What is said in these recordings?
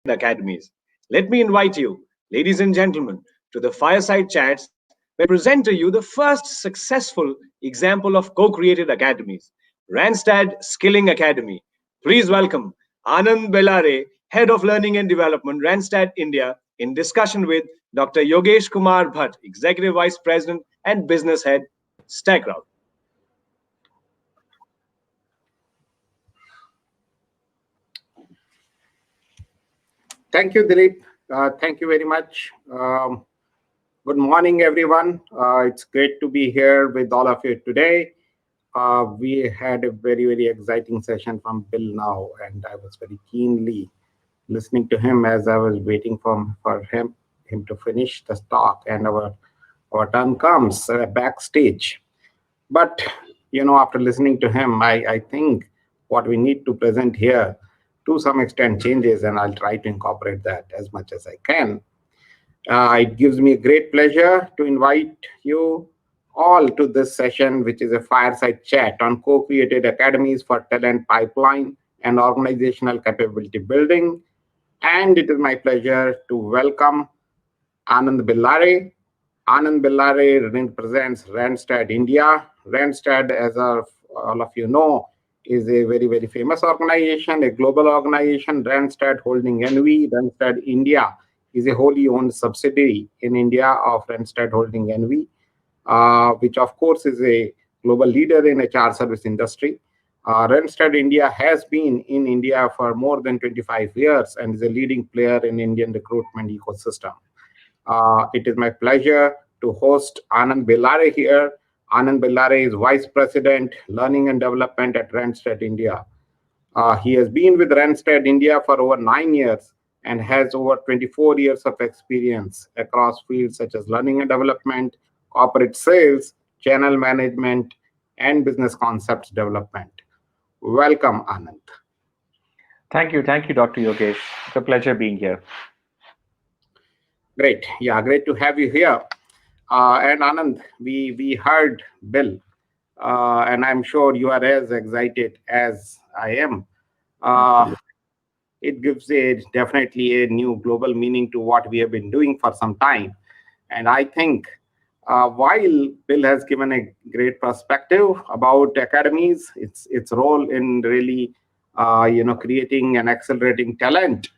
Academies. Let me invite you, ladies and gentlemen, to the Fireside Chats where we present to you the first successful example of co created academies, Randstad Skilling Academy. Please welcome Anand Bellare, Head of Learning and Development, Randstad India, in discussion with Dr. Yogesh Kumar Bhatt, Executive Vice President and Business Head, StackCrowd. Thank you, Dilip. Thank you very much. Good morning, everyone. It's great to be here with all of you today. We had a very, very exciting session from Bill now, and I was very keenly listening to him as I was waiting for him to finish the talk, and our turn comes backstage. But after listening to him, I think what we need to present here to some extent changes, and I'll try to incorporate that as much as I can. It gives me great pleasure to invite you all to this session, which is a fireside chat on co-created academies for talent pipeline and organizational capability building. And it is my pleasure to welcome Anand Bellare. Anand Bellare represents Randstad India. Randstad, as all of you know, is a very, very famous organization, a global organization. Randstad Holding NV, Randstad India is a wholly owned subsidiary in India of Randstad Holding NV, which of course is a global leader in HR service industry. Randstad India has been in India for more than 25 years and is a leading player in Indian recruitment ecosystem. It is my pleasure to host Anand Bellare here. Anand Bellare is Vice President, Learning and Development at Randstad India. He has been with Randstad India for over 9 years and has over 24 years of experience across fields such as learning and development, corporate sales, channel management, and business concepts development. Welcome, Anand. Thank you, Dr. Yogesh. It's a pleasure being here. Great. Yeah, great to have you here. And Anand, we heard Bill, and I'm sure you are as excited as I am. It gives definitely a new global meaning to what we have been doing for some time. And I think while Bill has given a great perspective about academies, its role in really creating and accelerating talent,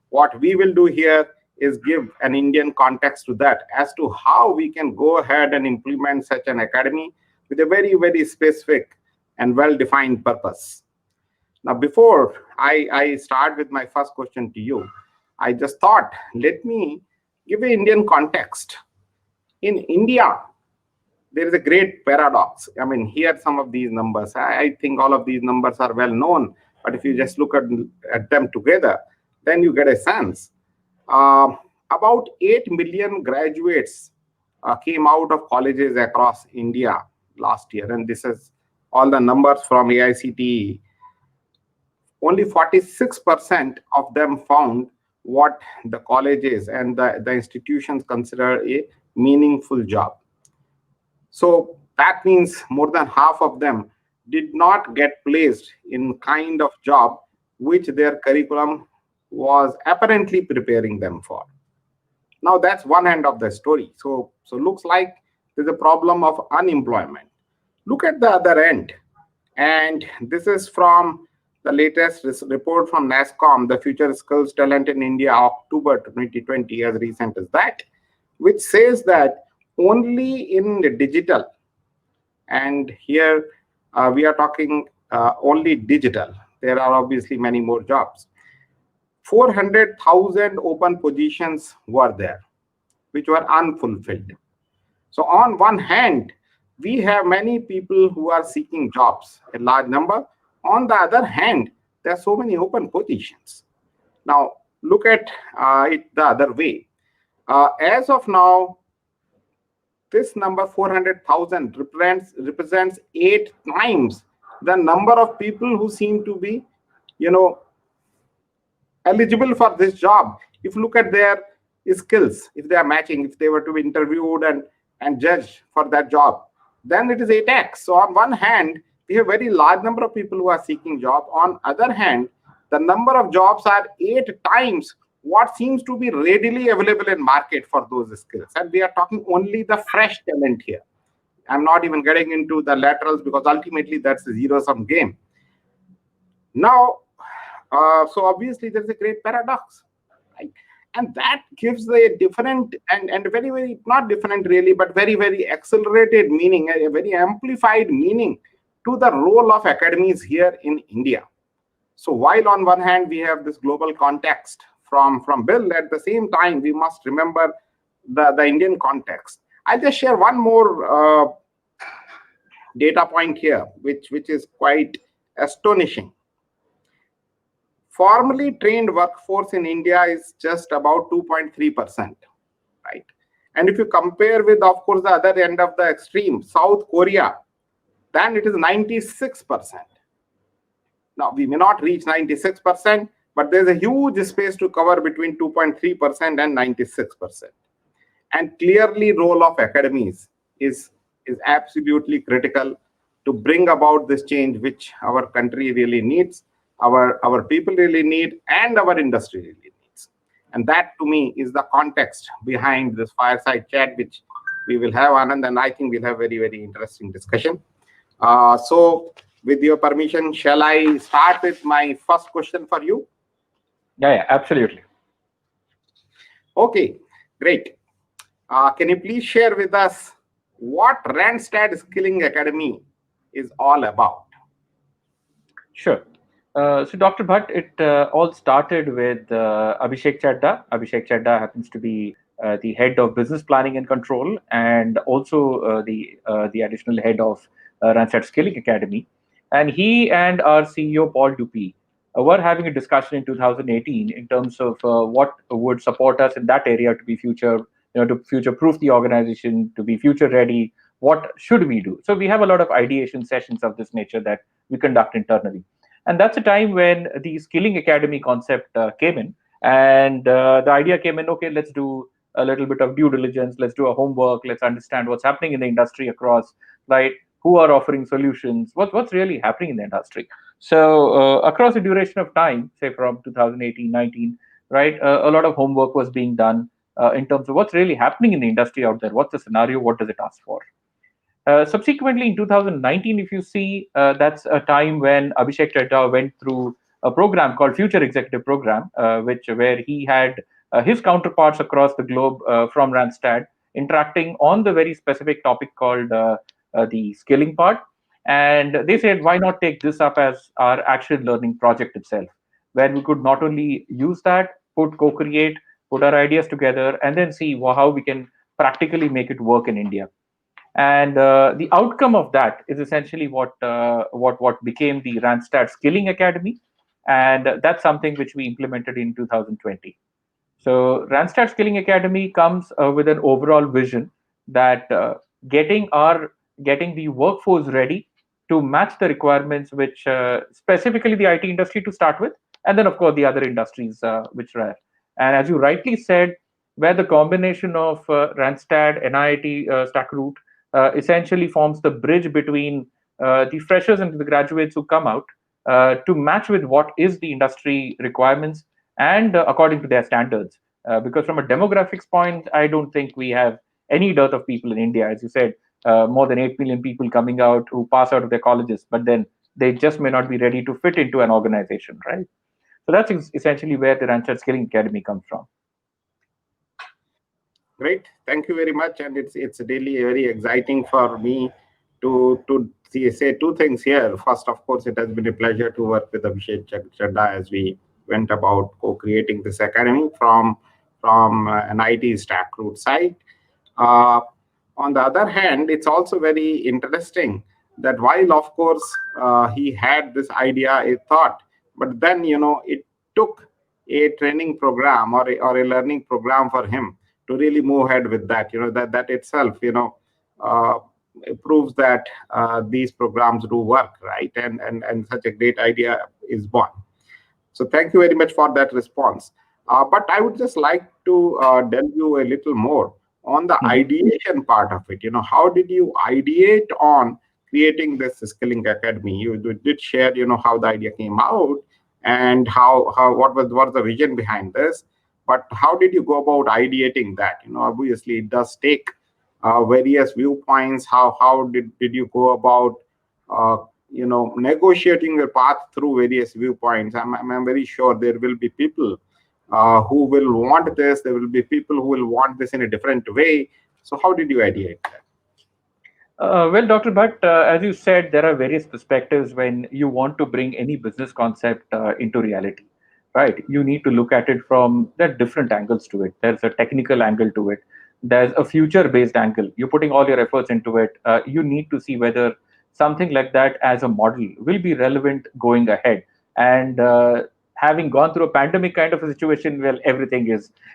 what we will do here is give an Indian context to that as to how we can go ahead and implement such an academy with a very, very specific and well-defined purpose. Now, before I start with my first question to you, I just thought, let me give an Indian context. In India, there is a great paradox. I mean, here are some of these numbers. I think all of these numbers are well known, but if you just look at them together, then you get a sense. About 8 million graduates came out of colleges across India last year, and this is all the numbers from AICTE. Only 46% of them found what the colleges and the institutions consider a meaningful job. So that means more than half of them did not get placed in kind of job which their curriculum was apparently preparing them for. Now that's one end of the story. So looks like there's a problem of unemployment. Look at the other end. And this is from the latest report from NASSCOM, the Future Skills Talent in India, October 2020, as recent as that, which says that only in the digital, and here we are talking only digital, there are obviously many more jobs. 400,000 open positions were there, which were unfulfilled. So on one hand, we have many people who are seeking jobs, a large number. On the other hand, there are so many open positions. Now, look at it the other way. As of now, this number 400,000 represents 8 times the number of people who seem to be, eligible for this job. If you look at their skills, if they are matching, if they were to be interviewed and judged for that job, then it is 8x. So on one hand, we have a very large number of people who are seeking job. On other hand, the number of jobs are 8 times what seems to be readily available in market for those skills. And we are talking only the fresh talent here. I'm not even getting into the laterals because ultimately that's a zero-sum game. Now, so obviously there's a great paradox, right? And that gives a different and very, very, not different really, but very, very accelerated meaning, a very amplified meaning to the role of academies here in India. So while on one hand we have this global context from Bill, at the same time we must remember the Indian context. I'll just share one more data point here, which is quite astonishing. Formally trained workforce in India is just about 2.3%, right? And if you compare with, of course, the other end of the extreme, South Korea, then it is 96%. Now, we may not reach 96%, but there's a huge space to cover between 2.3% and 96%. And clearly, role of academies is absolutely critical to bring about this change which our country really needs, our people really need, and our industry really needs. And that, to me, is the context behind this fireside chat, which we will have, Anand, and I think we'll have very, very interesting discussion. So, with your permission, shall I start with my first question for you? Yeah, absolutely. Okay, great. Can you please share with us what Randstad Skilling Academy is all about? Sure. So, Dr. Bhatt, it all started with Abhishek Chadda. Abhishek Chadda happens to be the head of business planning and control, and also the additional head of Randstad Skilling Academy. And he and our CEO Paul Dupuy were having a discussion in 2018 in terms of what would support us in that area to be to future-proof the organization, to be future-ready. What should we do? So we have a lot of ideation sessions of this nature that we conduct internally. And that's a time when the Skilling Academy concept came in. And the idea came in, okay, let's do a little bit of due diligence. Let's do a homework. Let's understand what's happening in the industry across, right? Who are offering solutions? What's really happening in the industry? So across the duration of time, say from 2018-19, right, a lot of homework was being done in terms of what's really happening in the industry out there. What's the scenario? What does it ask for? Subsequently, in 2019, if you see, that's a time when Abhishek Chadda went through a program called Future Executive Program, where he had his counterparts across the globe from Randstad interacting on the very specific topic called the skilling part. And they said, why not take this up as our action learning project itself, where we could not only use that, co-create, put our ideas together, and then see how we can practically make it work in India. And the outcome of that is essentially what became the Randstad Skilling Academy, and that's something which we implemented in 2020. So Randstad Skilling Academy comes with an overall vision that getting the workforce ready to match the requirements, which specifically the IT industry to start with, and then of course the other industries which are. And as you rightly said, where the combination of Randstad, NIIT, StackRoute essentially forms the bridge between the freshers and the graduates who come out to match with what is the industry requirements and according to their standards. Because from a demographics point, I don't think we have any dearth of people in India. As you said, more than 8 million people coming out who pass out of their colleges, but then they just may not be ready to fit into an organization, right? So that's essentially where the Randstad Skilling Academy comes from. Great, thank you very much, and it's really very exciting for me to say two things here. First, of course, it has been a pleasure to work with Abhishek Chadda as we went about co-creating this academy from an IT StackRoute side. On the other hand, it's also very interesting that while, of course, he had this idea, a thought, but then it took a training program or a learning program for him to really move ahead with that. That itself, proves that these programs do work, right? And such a great idea is born. So thank you very much for that response. But I would just like to delve you a little more on the ideation part of it. How did you ideate on creating this Skilling Academy? You did share, how the idea came out and what was the vision behind this. but how did you go about ideating that? Obviously it does take various viewpoints. How did you go about negotiating your path through various viewpoints? I'm very sure there will be people who will want this. There will be people who will want this in a different way. So how did you ideate that? Well, Dr. Bhatt, as you said, there are various perspectives when you want to bring any business concept into reality, right? You need to look at it from there are different angles to it. There's a technical angle to it. There's a future-based angle. You're putting all your efforts into it. You need to see whether something like that as a model will be relevant going ahead. And having gone through a pandemic kind of a situation, well, everything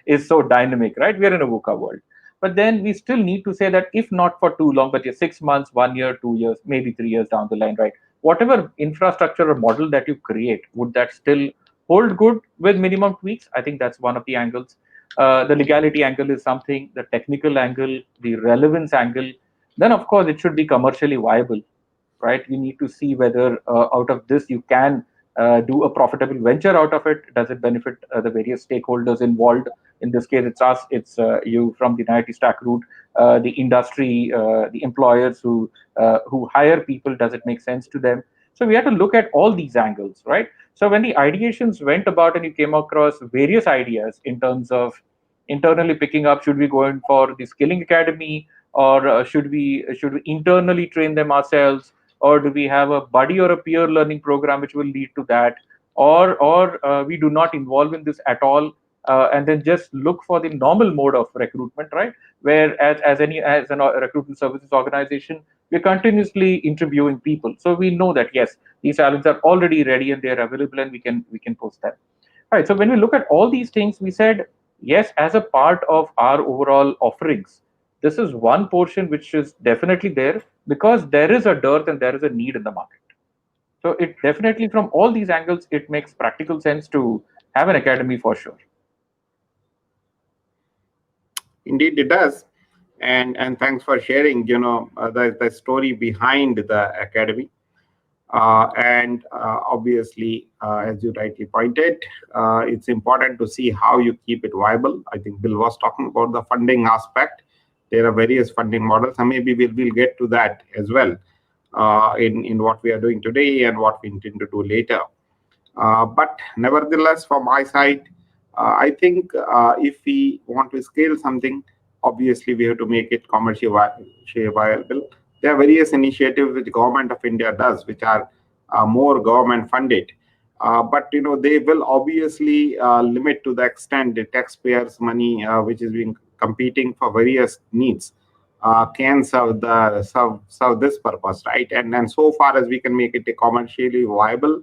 is so dynamic, right? We're in a VUCA world. But then we still need to say that if not for too long, but 6 months, 1 year, 2 years, maybe 3 years down the line, right? Whatever infrastructure or model that you create, would that still hold good with minimum tweaks? I think that's one of the angles. The legality angle is something, the technical angle, the relevance angle. Then, of course, it should be commercially viable, right? You need to see whether out of this you can do a profitable venture out of it. Does it benefit the various stakeholders involved? In this case, it's us, it's you from the NIIT Stack route, the industry, the employers who hire people. Does it make sense to them? So we have to look at all these angles, right? So when the ideations went about and you came across various ideas in terms of internally picking up, should we go in for the skilling academy, or should we internally train them ourselves, or do we have a buddy or a peer learning program which will lead to that, or we do not involve in this at all, and then just look for the normal mode of recruitment, right? Where as a recruitment services organization, we're continuously interviewing people, so we know that yes, these talents are already ready and they're available, and we can post them. Right. So when we look at all these things, we said yes, as a part of our overall offerings, this is one portion which is definitely there because there is a dearth and there is a need in the market. So it definitely, from all these angles, it makes practical sense to have an academy for sure. Indeed, it does. And thanks for sharing, the story behind the academy. And obviously, as you rightly pointed, it's important to see how you keep it viable. I think Bill was talking about the funding aspect. There are various funding models, and maybe we'll get to that as well in what we are doing today and what we intend to do later. But nevertheless, from my side, I think if we want to scale something, obviously we have to make it commercially viable. There are various initiatives which government of India does, which are more government funded. But they will obviously limit to the extent the taxpayers' money, which is being competing for various needs, can serve this purpose, right? And so far as we can make it a commercially viable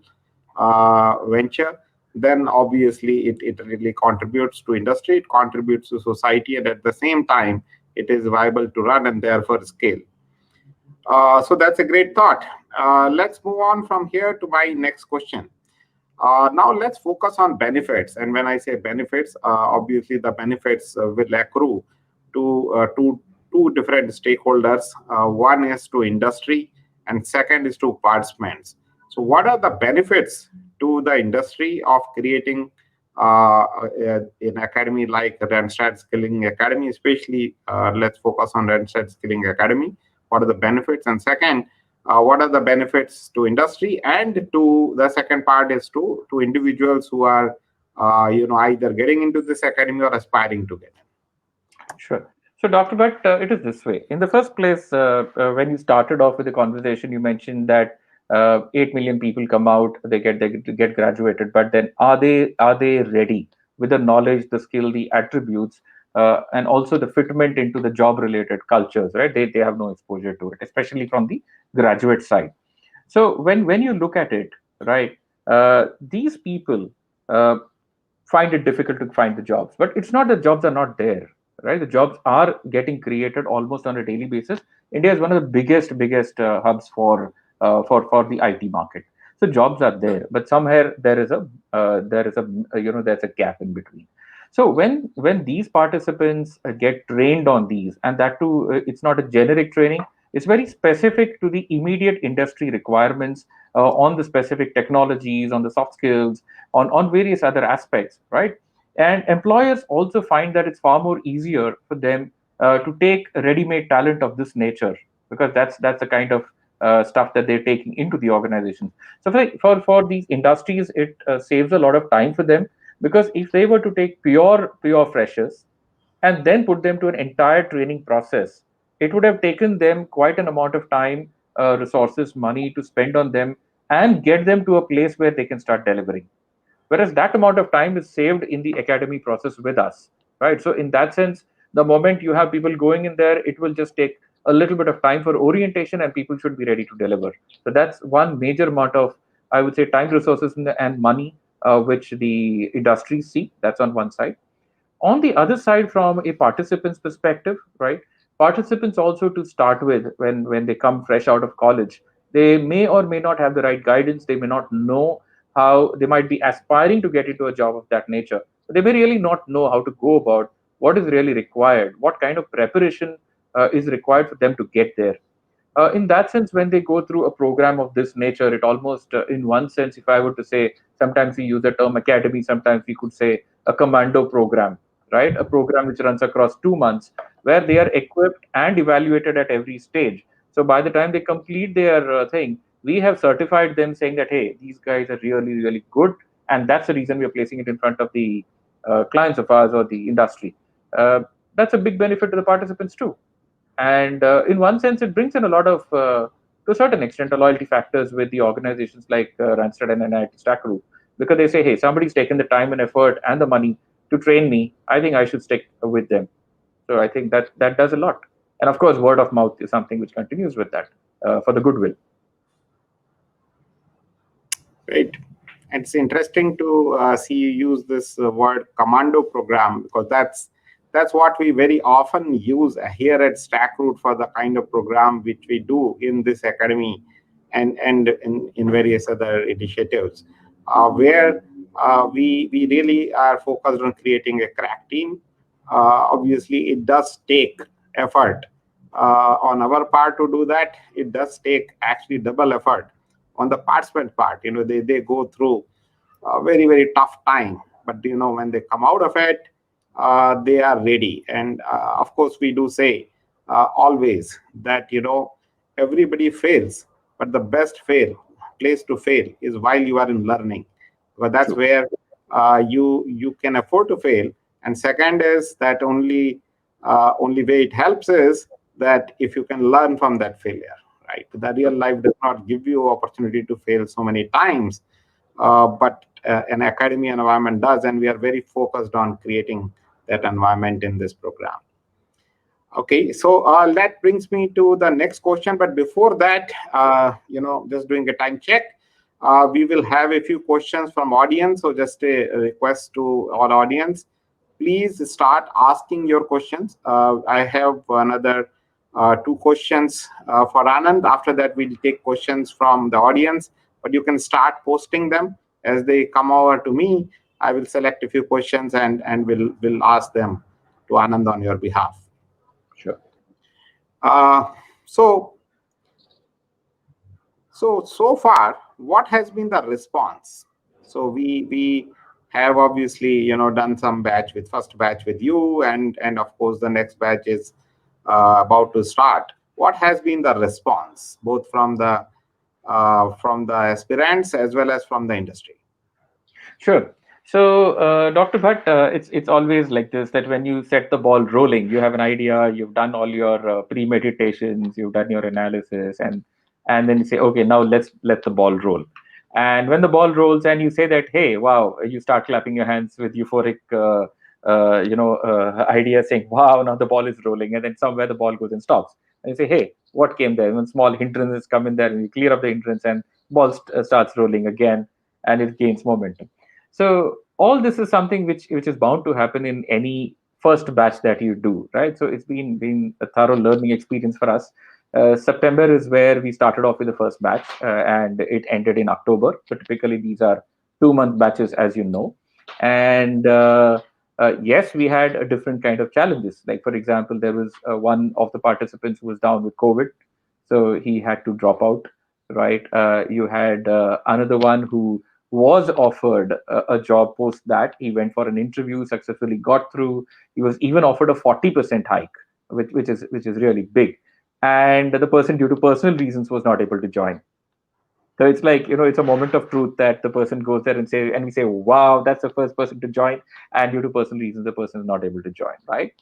venture, then obviously it really contributes to industry, it contributes to society, and at the same time, it is viable to run and therefore scale. So that's a great thought. Let's move on from here to my next question. Now let's focus on benefits. And when I say benefits, obviously the benefits will accrue to two different stakeholders. One is to industry, and second is to participants. So what are the benefits to the industry of creating an academy like Randstad Skilling Academy? Especially, let's focus on Randstad Skilling Academy. What are the benefits? And second, what are the benefits to industry? And to the second part is to individuals who are either getting into this academy or aspiring to get in. Sure. So, Dr. Bhatt, it is this way. In the first place, when you started off with the conversation, you mentioned that 8 million people come out, they get graduated, but then are they ready with the knowledge, the skill, the attributes, and also the fitment into the job related cultures, right? They have no exposure to it, especially from the graduate side. So when you look at it, right, these people find it difficult to find the jobs, but it's not that jobs are not there, right? The jobs are getting created almost on a daily basis. India is one of the biggest hubs for the IT market. So jobs are there, but somewhere there's a gap in between. So when these participants get trained on these, and that too, it's not a generic training. It's very specific to the immediate industry requirements on the specific technologies, on the soft skills, on various other aspects, right? And employers also find that it's far more easier for them to take ready-made talent of this nature, because that's the kind of stuff that they're taking into the organization. So for these industries, it saves a lot of time for them, because if they were to take pure freshers and then put them to an entire training process, it would have taken them quite an amount of time, resources, money to spend on them and get them to a place where they can start delivering. Whereas that amount of time is saved in the academy process with us, right? So in that sense, the moment you have people going in there, it will just take a little bit of time for orientation and people should be ready to deliver. So that's one major amount of, I would say, time, resources, and money which the industries see. That's on one side. On the other side, from a participant's perspective, right, participants also, to start with, when they come fresh out of college, they may or may not have the right guidance. They may not know how. They might be aspiring to get into a job of that nature, but they may really not know how to go about what is really required, what kind of preparation is required for them to get there. In that sense, when they go through a program of this nature, it almost, in one sense, if I were to say, sometimes we use the term academy, sometimes we could say a commando program, right? A program which runs across 2 months, where they are equipped and evaluated at every stage. So by the time they complete their thing, we have certified them, saying that, hey, these guys are really, really good. And that's the reason we are placing it in front of the clients of ours or the industry. Uh, that's a big benefit to the participants too. And in one sense, it brings in a lot of, to a certain extent, a loyalty factors with the organizations like Randstad and NIT Stackroot, because they say, hey, somebody's taken the time and effort and the money to train me. I think I should stick with them. So I think that does a lot. And of course, word of mouth is something which continues with that, for the goodwill. Right. It's interesting to see you use this word commando program, because that's what we very often use here at Stackroot for the kind of program which we do in this academy and in various other initiatives, where we really are focused on creating a crack team. Obviously, it does take effort on our part to do that. It does take actually double effort on the participant part. They go through a very, very tough time, but when they come out of it, they are ready. And of course, we do say always that everybody fails, but the best place to fail is while you are in learning, because that's True. where you can afford to fail. And second is that only way it helps is that if you can learn from that failure, right? The real life does not give you opportunity to fail so many times, but an academy environment does, and we are very focused on creating that environment in this program. Okay, so that brings me to the next question. But before that, just doing a time check, we will have a few questions from audience. So just a request to our audience, please start asking your questions. I have another two questions for Anand. After that, we'll take questions from the audience, but you can start posting them as they come over to me. I will select a few questions and will ask them to Anand on your behalf. Sure. Uh, so so far, what has been the response? So we have obviously done some batch with first batch with you, and of course the next batch is about to start. What has been the response, both from the aspirants as well as from the industry? Sure. So, Dr. Bhatt, it's always like this, that when you set the ball rolling, you have an idea, you've done all your premeditations, you've done your analysis, and then you say, okay, now let's let the ball roll. And when the ball rolls, and you say that, hey, wow, you start clapping your hands with euphoric, idea, saying, wow, now the ball is rolling, and then somewhere the ball goes and stops. And you say, hey, what came there? When small hindrances come in there, and you clear up the hindrance, and ball starts rolling again, and it gains momentum. So all this is something which is bound to happen in any first batch that you do, right? So it's been a thorough learning experience for us. September is where we started off with the first batch, and it ended in October. So typically these are 2 month batches, as you know. And yes, we had a different kind of challenges. Like, for example, there was one of the participants who was down with COVID, so he had to drop out, right? You had another one who was offered a job post that. He went for an interview, successfully got through. He was even offered a 40% hike, which is really big. And the person, due to personal reasons, was not able to join. So it's like, it's a moment of truth that the person goes there and we say, wow, that's the first person to join. And due to personal reasons, the person is not able to join, right?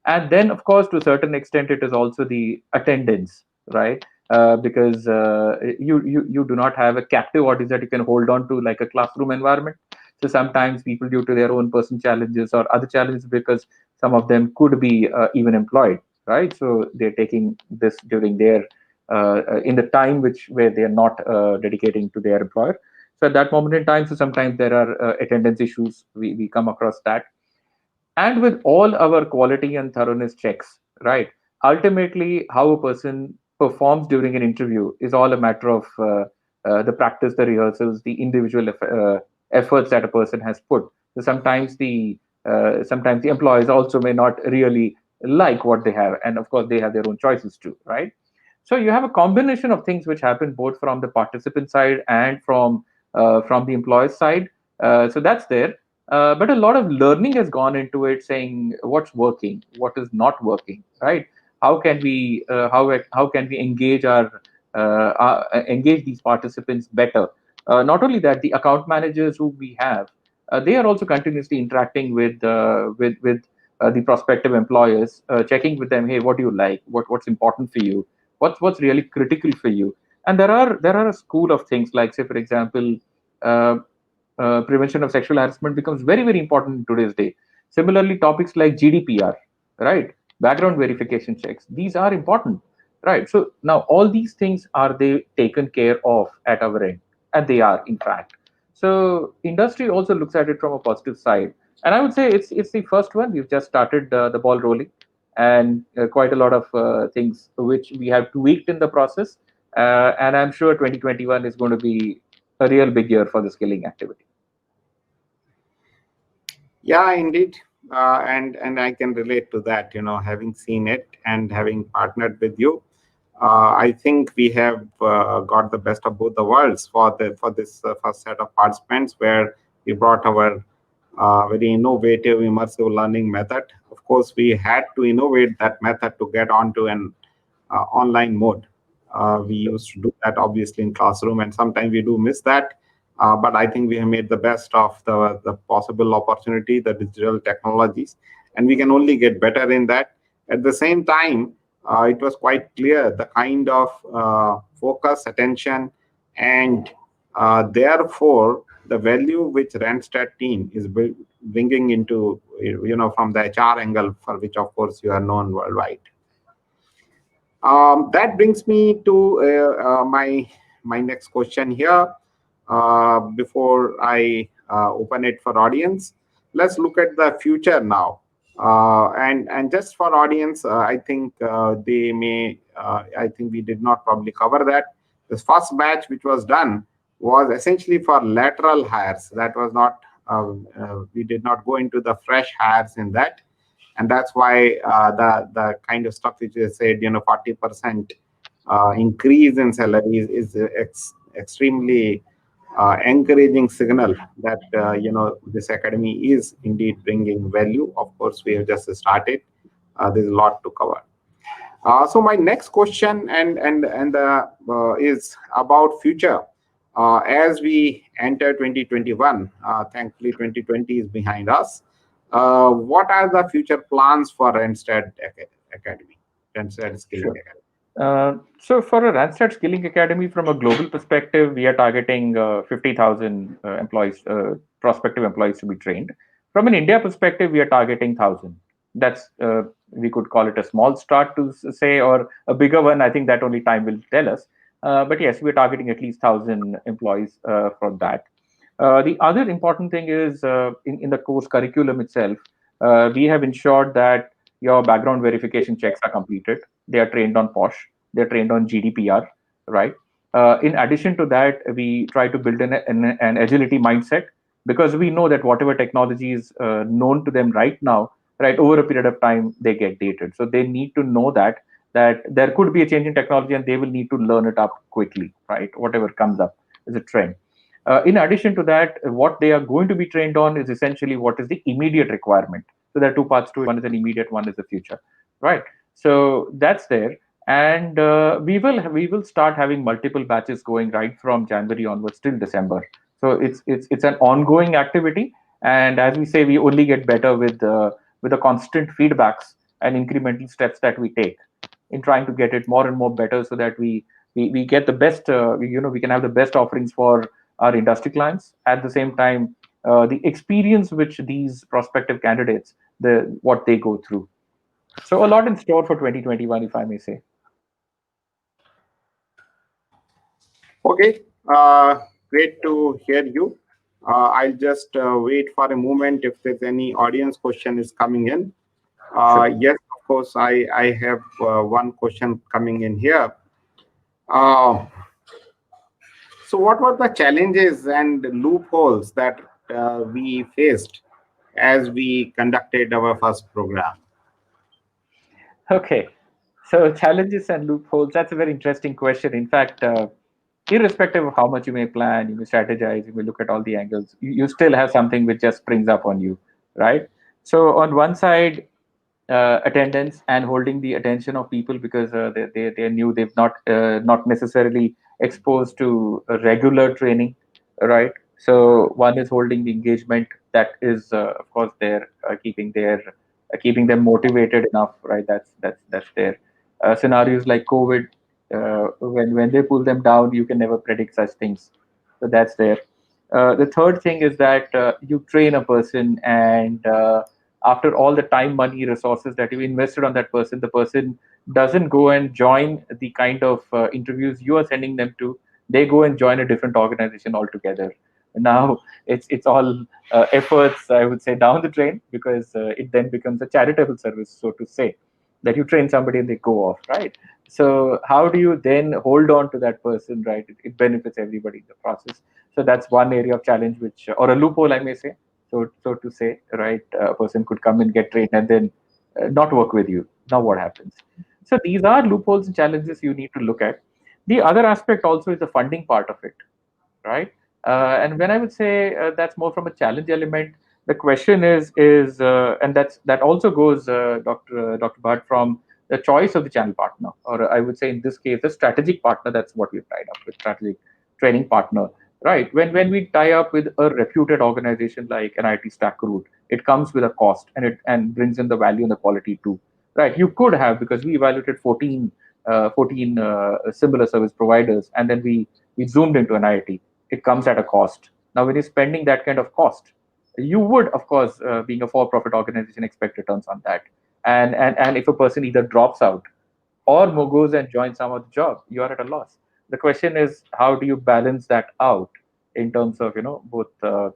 And then, of course, to a certain extent, it is also the attendance, right? Because you do not have a captive audience that you can hold on to like a classroom environment. So sometimes people, due to their own personal challenges or other challenges, because some of them could be even employed, right? So they're taking this during their in the time where they are not dedicating to their employer. So at that moment in time, so sometimes there are attendance issues. We come across that. And with all our quality and thoroughness checks, right? Ultimately, how a person performs during an interview is all a matter of the practice, the rehearsals, the individual efforts that a person has put. So sometimes the employees also may not really like what they have, and of course they have their own choices too, right? So you have a combination of things which happen both from the participant side and from the employer side. So that's there. But a lot of learning has gone into it, saying what's working, what is not working, right? How can we engage these participants better? Not only that, the account managers who we have, they are also continuously interacting with the prospective employers, checking with them, hey, what do you like? What's important for you? What's really critical for you? And there are a school of things like, say, for example, uh, prevention of sexual harassment becomes very, very important in today's day. Similarly, topics like GDPR, right? Background verification checks, these are important, right? So now all these things, are they taken care of at our end? And they are, in fact. So industry also looks at it from a positive side. And I would say it's the first one. We've just started the ball rolling, and quite a lot of things which we have tweaked in the process. And I'm sure 2021 is going to be a real big year for the skilling activity. Yeah, indeed. And I can relate to that, having seen it and having partnered with you. I think we have got the best of both the worlds for this first set of participants, where we brought our very innovative immersive learning method. Of course, we had to innovate that method to get onto an online mode. We used to do that obviously in classroom, and sometimes we do miss that. But I think we have made the best of the possible opportunity, the digital technologies, and we can only get better in that. At the same time, it was quite clear the kind of focus, attention, and therefore the value which Randstad team is bringing into, from the HR angle, for which of course you are known worldwide. That brings me to my next question here. Before I open it for audience, let's look at the future now. And just for audience, I think they may. I think we did not probably cover that. This first batch, which was done, was essentially for lateral hires. That was not. We did not go into the fresh hires in that, and that's why the kind of stuff which is said, 40% increase in salaries is extremely encouraging signal that this academy is indeed bringing value. Of course, we have just started. There's a lot to cover. So my next question is about future. As we enter 2021, thankfully 2020 is behind us. What are the future plans for Randstad Academy, Randstad Skilling Sure. Academy? So for a Randstad Skilling Academy, from a global perspective, we are targeting 50,000 employees, prospective employees to be trained. From an India perspective, we are targeting 1,000. That's we could call it a small start to say, or a bigger one. I think that only time will tell us. But yes, we're targeting at least 1,000 employees for that. The other important thing is in the course curriculum itself, we have ensured that your background verification checks are completed. They are trained on POSH. They're trained on GDPR, right? In addition to that, we try to build an agility mindset, because we know that whatever technology is known to them right now, right, over a period of time, they get dated. So they need to know that there could be a change in technology, and they will need to learn it up quickly, right? Whatever comes up is a trend. In addition to that, what they are going to be trained on is essentially what is the immediate requirement. So there are two parts to it. One is an immediate, one is the future, right? So that's there, and we will start having multiple batches going right from January onwards till December. So it's an ongoing activity, and as we say, we only get better with the constant feedbacks and incremental steps that we take in trying to get it more and more better, so that we get the best. We can have the best offerings for our industry clients. At the same time, the experience which these prospective candidates, what they go through. So a lot in store for 2021, if I may say. Okay, great to hear you. I'll just wait for a moment if there's any audience question is coming in. Sure. Yes, of course, I have one question coming in here. Uh, so what were the challenges and loopholes that we faced as we conducted our first program? Okay. So challenges and loopholes, that's a very interesting question. In fact, irrespective of how much you may plan, you may strategize, you may look at all the angles, you still have something which just springs up on you, right? So on one side, attendance and holding the attention of people, because they're new, they've not necessarily exposed to a regular training, right? So one is holding the engagement, that is of course they're keeping them motivated enough, right? That's there. Scenarios like COVID, when they pull them down, you can never predict such things, so that's there. The third thing is that you train a person, and after all the time, money, resources that you invested on that person, the person doesn't go and join the kind of interviews you are sending them to. They go and join a different organization altogether. Now it's all efforts, I would say, down the drain, because it then becomes a charitable service, so to say, that you train somebody and they go off, right? So how do you then hold on to that person, right? It benefits everybody in the process. So that's one area of challenge, which, or a loophole, I may say, so to say, right? A person could come and get trained and then not work with you. Now what happens? So these are loopholes and challenges you need to look at. The other aspect also is the funding part of it, right? And when I would say that's more from a challenge element, the question is, and that also goes, Dr. Bhatt, from the choice of the channel partner, or I would say in this case, the strategic partner. That's what we've tied up with, strategic training partner, right? When we tie up with a reputed organization like NIT StackRoute, it comes with a cost, and it brings in the value and the quality too, right? You could have, because we evaluated 14 similar service providers, and then we zoomed into an IIT. It comes at a cost. Now, when you're spending that kind of cost, you would, of course, being a for-profit organization, expect returns on that. And if a person either drops out or goes and joins some other job, you are at a loss. The question is, how do you balance that out in terms of both, so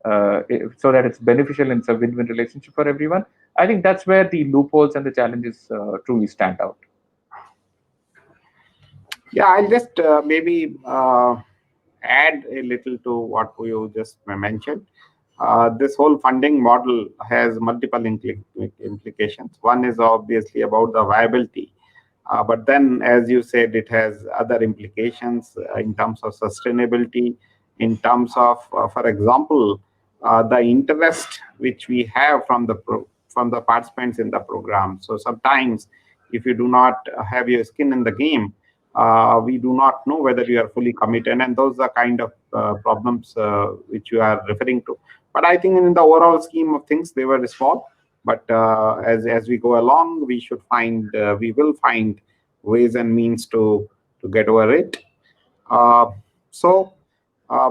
that it's beneficial and it's a win-win relationship for everyone? I think that's where the loopholes and the challenges truly stand out. Yeah, I'll just maybe add a little to what you just mentioned. This whole funding model has multiple implications. One is obviously about the viability, but then, as you said, it has other implications in terms of sustainability, in terms of, for example, the interest which we have from the participants in the program. So sometimes, if you do not have your skin in the game, we do not know whether you are fully committed, and those are kind of problems which you are referring to. But I think in the overall scheme of things, they were small. But as we go along, we will find ways and means to get over it. So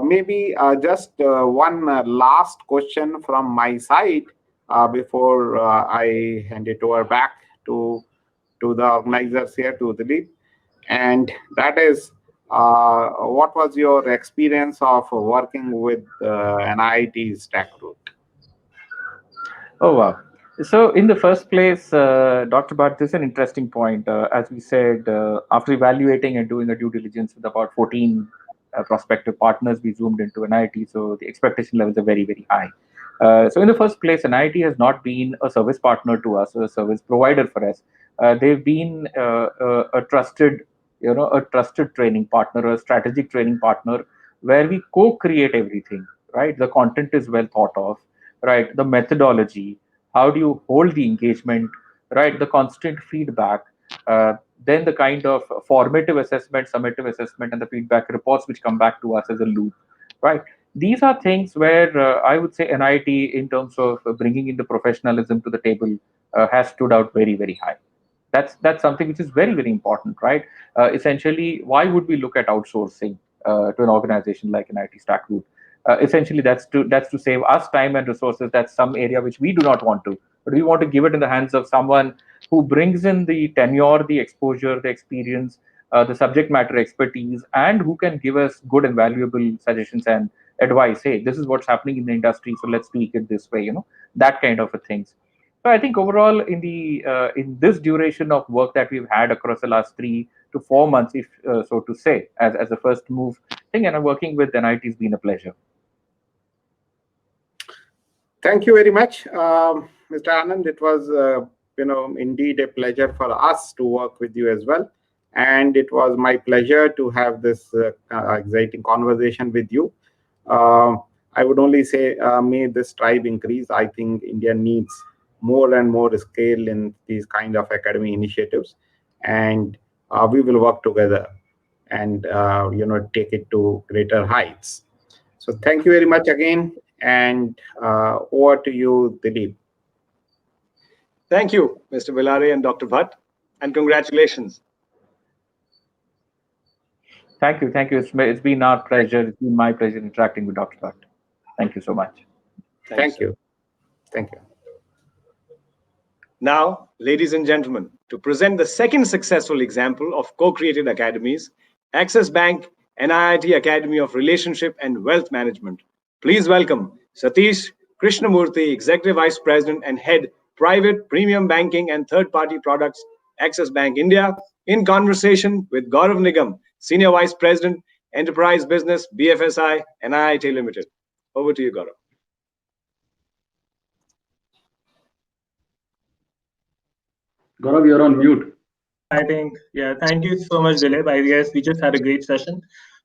maybe just one last question from my side before I hand it over back to the organizers here, to Dilip. And that is, what was your experience of working with NIT StackRoute? Oh, wow. So, in the first place, Dr. Bhatt, this is an interesting point. As we said, after evaluating and doing a due diligence with about 14 prospective partners, we zoomed into NIT. So, the expectation levels are very, very high. So, in the first place, NIT has not been a service partner to us, or a service provider for us. They've been a trusted training partner, a strategic training partner, where we co-create everything, right? The content is well thought of, right? The methodology, how do you hold the engagement, right? The constant feedback, uh, then the kind of formative assessment, summative assessment, and the feedback reports which come back to us as a loop, right? These are things where I would say NIT, in terms of bringing in the professionalism to the table, has stood out very, very high. That's something which is very, very important, right? Essentially, why would we look at outsourcing to an organization like an IT Stack Group? Essentially, that's to save us time and resources. That's some area which we do not want to, but we want to give it in the hands of someone who brings in the tenure, the exposure, the experience, the subject matter expertise, and who can give us good and valuable suggestions and advice. Hey, this is what's happening in the industry, so let's tweak it this way. That kind of a things. So I think overall, in this duration of work that we've had across the last 3 to 4 months, if so to say, as a first move thing, and working with NIT has been a pleasure. Thank you very much, Mr. Anand. It was, indeed a pleasure for us to work with you as well. And it was my pleasure to have this exciting conversation with you. I would only say, may this tribe increase. I think India needs more and more scale in these kind of academy initiatives. And we will work together and, take it to greater heights. So thank you very much again. And over to you, Dilip. Thank you, Mr. Villare and Dr. Bhatt, and congratulations. Thank you. It's been our pleasure. It's been my pleasure interacting with Dr. Bhatt. Thank you so much. Thank you. Thank you. Now, ladies and gentlemen, to present the second successful example of co-created academies, Axis Bank NIIT Academy of Relationship and Wealth Management. Please welcome Satish Krishnamurthy, Executive Vice President and Head, Private Premium Banking and Third-Party Products, Axis Bank India, in conversation with Gaurav Nigam, Senior Vice President, Enterprise Business, BFSI, NIIT Limited. Over to you, Gaurav. Gaurav, you're on mute. I think, thank you so much, Dilip. I guess we just had a great session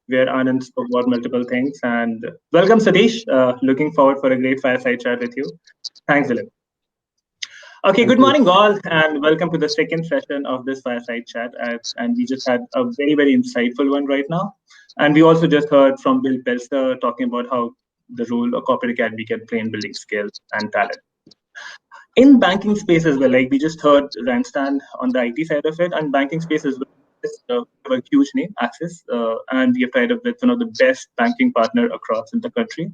where Anand spoke about multiple things. And welcome, Satish. Looking forward for a great fireside chat with you. Thanks, Dilip. Okay, good morning, all, and welcome to the second session of this fireside chat. And we just had a very, very insightful one right now. And we also just heard from Bill Pelster talking about how the role a corporate academy can play in building skills and talent. In banking space as well, like we just heard Randstad on the IT side of it, and banking space as well, a huge name, Axis, and we have tied up with one of the best banking partner across in the country.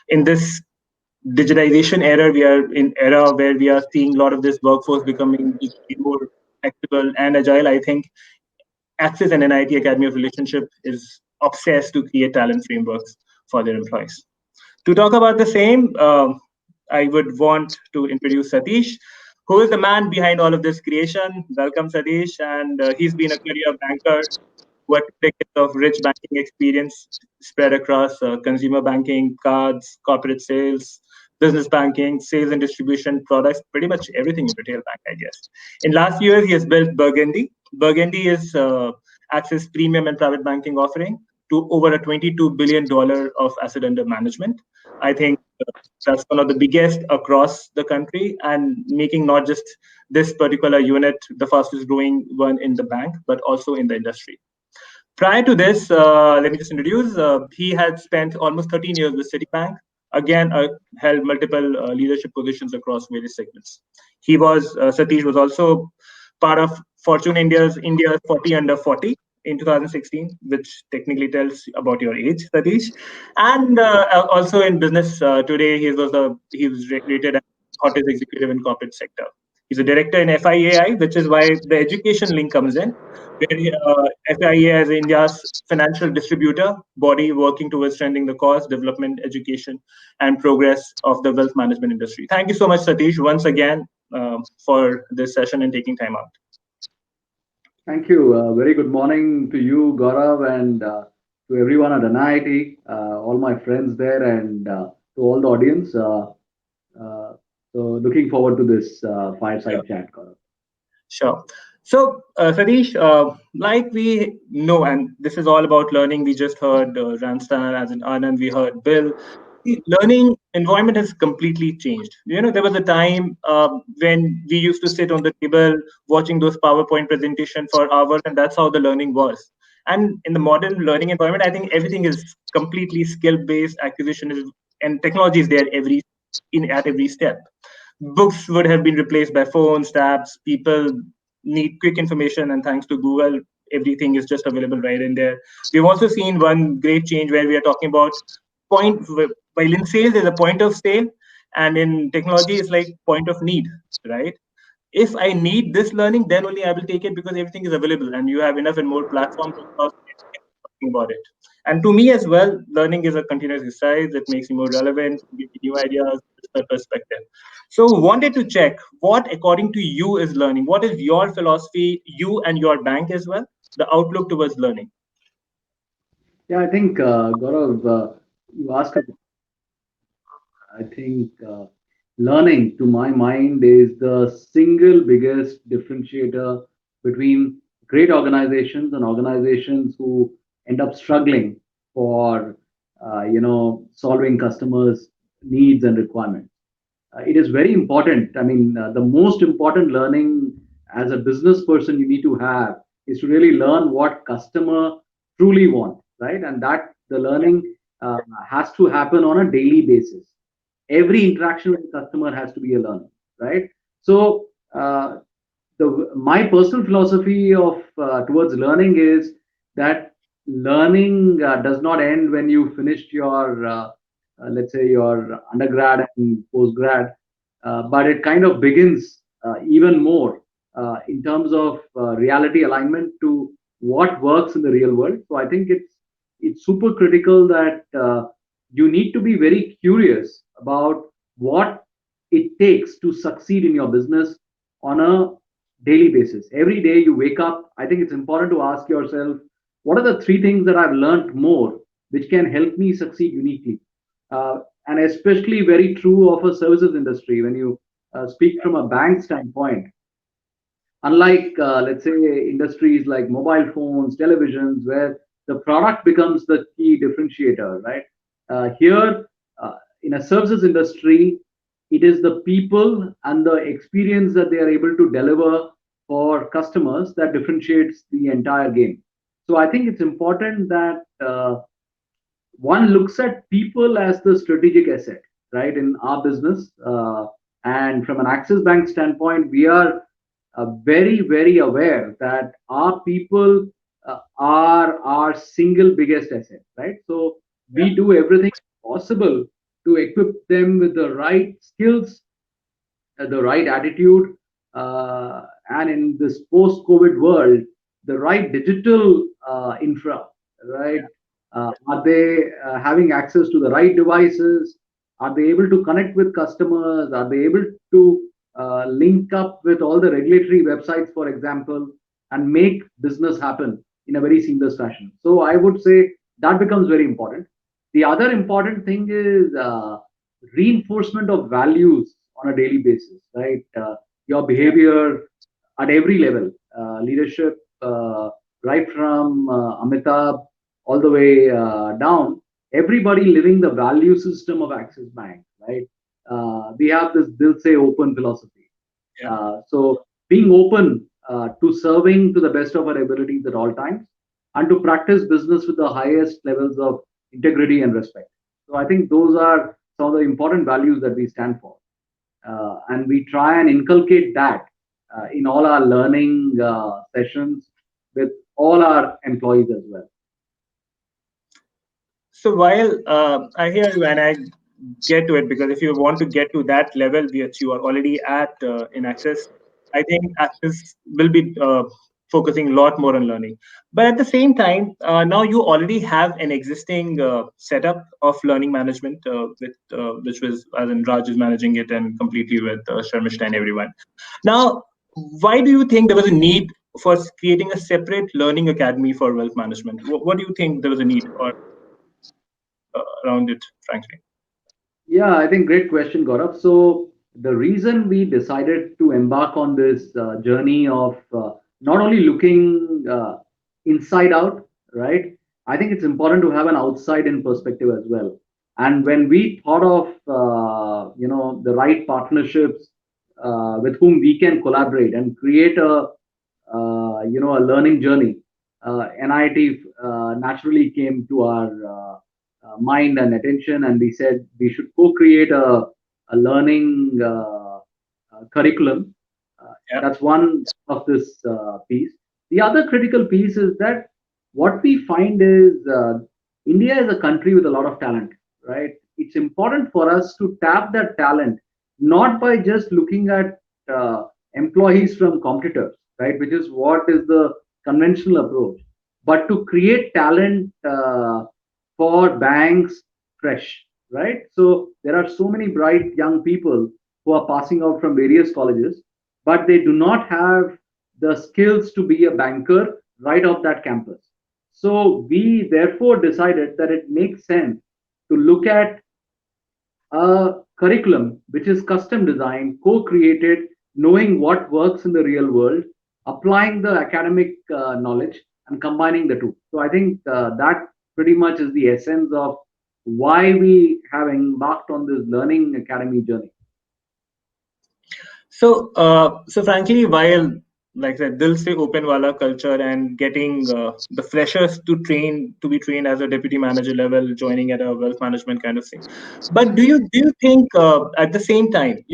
In this digitization era, we are in era where we are seeing a lot of this workforce becoming more flexible and agile. I think Axis and NIIT Academy of Relationship is obsessed to create talent frameworks for their employees. To talk about the same, I would want to introduce Satish, who is the man behind all of this creation. Welcome, Satish. And he's been a career banker who had decades of rich banking experience spread across consumer banking, cards, corporate sales, business banking, sales and distribution products, pretty much everything in retail bank, I guess. In last years, he has built Burgundy. Burgundy is Axis premium and private banking offering to over a $22 billion of asset under management. I think that's one of the biggest across the country, and making not just this particular unit the fastest growing one in the bank, but also in the industry. Prior to this, let me just introduce, he had spent almost 13 years with Citibank, again, held multiple leadership positions across various segments. Satish was also part of Fortune India's 40 under 40 in 2016, which technically tells about your age, Satish. And also in business today, he was rated as hottest executive in corporate sector. He's a director in FIAI, which is why the education link comes in. FIAI is India's financial distributor body working towards strengthening the cause, development, education, and progress of the wealth management industry. Thank you so much, Satish, once again for this session and taking time out. Thank you. Very good morning to you, Gaurav, and to everyone at NIIT, all my friends there, and to all the audience. So looking forward to this fireside chat, Gaurav. Sure. So, Satish, like we know, and this is all about learning. We just heard Ramstan, as in Anand, we heard Bill. The learning environment has completely changed. There was a time when we used to sit on the table watching those PowerPoint presentation for hours, and that's how the learning was. And in the modern learning environment, I think everything is completely skill-based. Acquisition is and technology is there at every step. Books would have been replaced by phones, tabs. People need quick information, and thanks to Google, everything is just available right in there. We've also seen one great change where we are talking about point. While in sales, there's a point of sale, and in technology, it's like point of need, right? If I need this learning, then only I will take it because everything is available, and you have enough and more platforms across talking about it. And to me as well, learning is a continuous exercise. It makes you more relevant, give you new ideas, perspective. So wanted to check what, according to you, is learning. What is your philosophy, you and your bank as well, the outlook towards learning? Yeah, I think Gaurav, you asked. I think learning, to my mind, is the single biggest differentiator between great organizations and organizations who end up struggling for, solving customers' needs and requirements. It is very important. I mean, the most important learning as a business person you need to have is to really learn what customer truly want, right? And that the learning has to happen on a daily basis. Every interaction with the customer has to be a learning, right? So my personal philosophy of towards learning is that learning does not end when you finished your let's say your undergrad and postgrad, but it kind of begins even more in terms of reality alignment to what works in the real world. So I think it's super critical that you need to be very curious about what it takes to succeed in your business on a daily basis. Every day you wake up, I think it's important to ask yourself, what are the three things that I've learned more which can help me succeed uniquely? And especially very true of a services industry when you speak from a bank standpoint. Unlike, let's say, industries like mobile phones, televisions, where the product becomes the key differentiator, right? Here, in a services industry, it is the people and the experience that they are able to deliver for customers that differentiates the entire game. So I think it's important that one looks at people as the strategic asset, right, in our business. And from an Axis Bank standpoint, we are very, very aware that our people are our single biggest asset, right? So we do everything possible to equip them with the right skills, the right attitude, and in this post-COVID world, the right digital infra, right? Are they having access to the right devices? Are they able to connect with customers? Are they able to link up with all the regulatory websites, for example, and make business happen in a very seamless fashion? So I would say that becomes very important. The other important thing is reinforcement of values on a daily basis, right? Your behavior at every level, leadership, right from Amitabh all the way down, everybody living the value system of Axis Bank, right? We have this, they'll say, open philosophy. So being open to serving to the best of our abilities at all times and to practice business with the highest levels of integrity and respect. So I think those are some of the important values that we stand for. And we try and inculcate that in all our learning sessions with all our employees as well. So while I hear you and I get to it, because if you want to get to that level which you are already at in Access, I think Access will be focusing a lot more on learning. But at the same time, now you already have an existing setup of learning management, which was, as in Raj is managing it and completely with Sharmishta and everyone. Now, why do you think there was a need for creating a separate learning academy for wealth management? What do you think there was a need or around it, frankly? Yeah, I think great question, Gaurav. So the reason we decided to embark on this journey of not only looking inside out, right? I think it's important to have an outside in perspective as well. And when we thought of the right partnerships with whom we can collaborate and create a learning journey, NIT naturally came to our mind and attention, and we said we should co-create a learning curriculum. That's one of this piece. The other critical piece is that what we find is India is a country with a lot of talent, right? It's important for us to tap that talent, not by just looking at employees from competitors, right, which is what is the conventional approach, but to create talent for banks fresh, right? So there are so many bright young people who are passing out from various colleges, but they do not have the skills to be a banker right off that campus. So we therefore decided that it makes sense to look at a curriculum which is custom designed, co-created, knowing what works in the real world, applying the academic knowledge and combining the two. So I think that pretty much is the essence of why we have embarked on this learning academy journey. So frankly, while like I said, Dil Se Open Wala culture and getting the freshers to be trained as a deputy manager level, joining at a wealth management kind of thing. But do you think at the same time,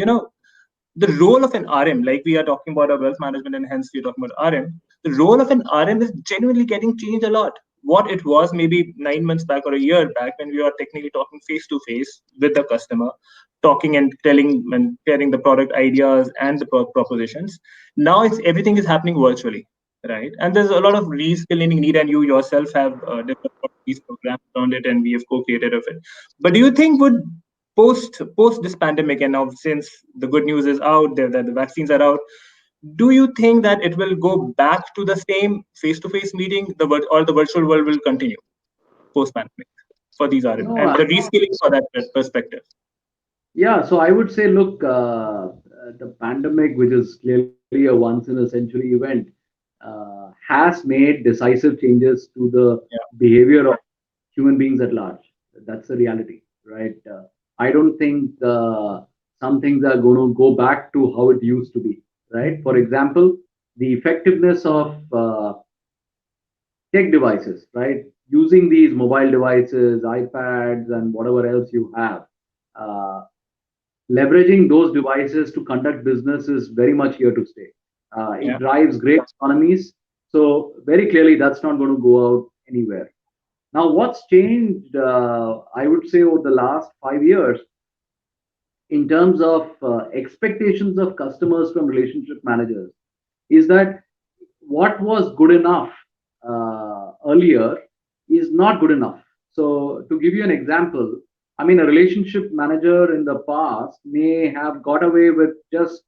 the role of an RM, like we are talking about a wealth management and hence we're talking about RM, the role of an RM is genuinely getting changed a lot. What it was maybe 9 months back or a year back when we were technically talking face to face with the customer, talking and telling and sharing the product ideas and the propositions. Now it's everything is happening virtually, right? And there's a lot of reskilling need, and you yourself have developed these programs around it, and we have co-created of it. But do you think would post this pandemic, and now since the good news is out there that the vaccines are out, do you think that it will go back to the same face-to-face meeting, or the virtual world will continue post pandemic for these RM No, and the reskilling for that perspective? yeah, so I would say, look, the pandemic, which is clearly a once in a century event, has made decisive changes to the behavior of human beings at large. That's the reality, right? I don't think some things are going to go back to how it used to be, right? For example, the effectiveness of tech devices, right? Using these mobile devices, iPads, and whatever else you have. Leveraging those devices to conduct business is very much here to stay. It drives great economies. So very clearly, that's not going to go out anywhere. Now, what's changed, I would say, over the last 5 years in terms of expectations of customers from relationship managers is that what was good enough earlier is not good enough. So, to give you an example, I mean, a relationship manager in the past may have got away with just,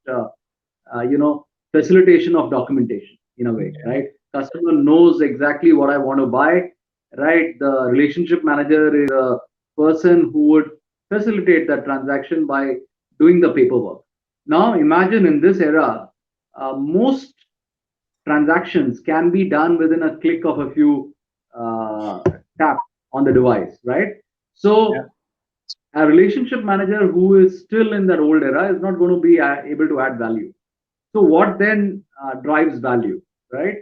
facilitation of documentation in a way, right? Customer knows exactly what I want to buy, right? The relationship manager is a person who would facilitate that transaction by doing the paperwork. Now, imagine in this era, most transactions can be done within a click of a few taps on the device, right? So, a relationship manager who is still in that old era is not going to be able to add value. So what then drives value, right?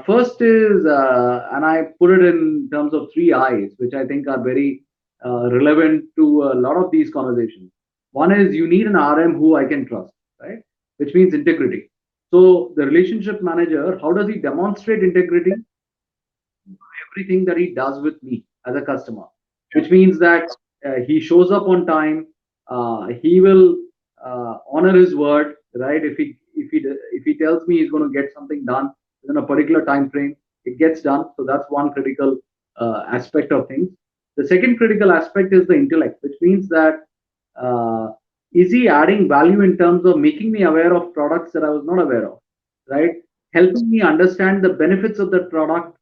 First is, and I put it in terms of 3 I's, which I think are very relevant to a lot of these conversations. One is you need an RM who I can trust, right? Which means integrity. So the relationship manager, how does he demonstrate integrity? Everything that he does with me as a customer, which means that he shows up on time. He will honor his word, right? If he tells me he's going to get something done within a particular time frame, it gets done. So that's one critical aspect of things. The second critical aspect is the intellect, which means that is he adding value in terms of making me aware of products that I was not aware of, right? Helping me understand the benefits of that product